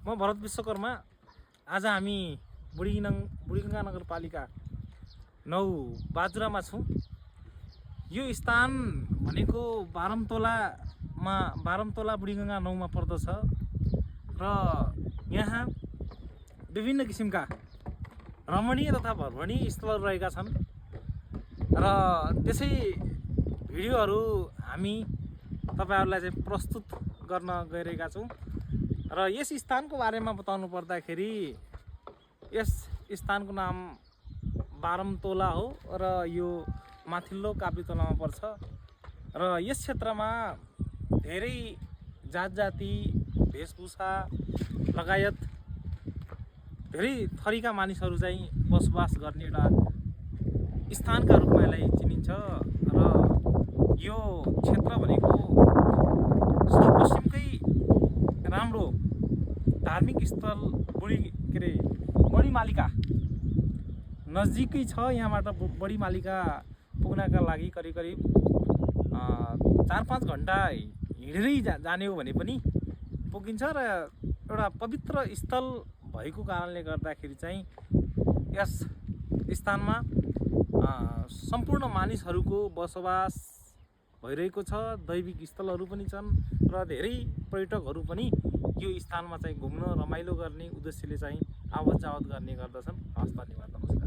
म भरत विश्वकर्मा। आज हामी बुढीगङ्गा नगरपालिका 9 बाजुरामा छौँ। यो स्थान भनेको बारमतोला बुढीगङ्गा 9 मा पर्दछ र यहाँ विभिन्न किसिमका रमणीय तथा भ्रमणीय स्थलहरू रहेका छन् र त्यसै भिडियोहरू हामी तपाईहरुलाई चाहिँ प्रस्तुत गर्न गइरहेका छौँ। र यस स्थानको बारेमा बताउनु पर्दाखेरि यस स्थानको नाम बारमतोला हो र यो माथिल्लो काप्रीतोलामा पर्छ र यस क्षेत्रमा धेरै जात-जाति वेशभूषा लगायत धेरै थरीका मानिसहरू चाहिँ बसोबास गर्ने एउटा स्थानका रूपमा यसलाई चिनिन्छ र यो क्षेत्र भनेको सुदूरपश्चिमकै राम्रो धार्मिक स्थल बडीमालिका नजिकै छ। यहाँबाट बडीमालिका पुग्नका लागि करिब 4-5 घण्टा हिँडेरै जाने हो भने पनि पुगिन्छ र एउटा पवित्र स्थल भएको कारणले गर्दाखेरि चाहिँ यस स्थानमा सम्पूर्ण मानिसहरूको बसोबास भइरहेको छ। दैविक स्थलहरू पनि छन् र धेरै पर्यटकहरू पनि यो स्थानमा चाहिँ घुम्न रमाइलो गर्ने उद्देश्यले चाहिँ आवत जावत गर्ने गर्दछन्। हस्, धन्यवाद, नमस्कार।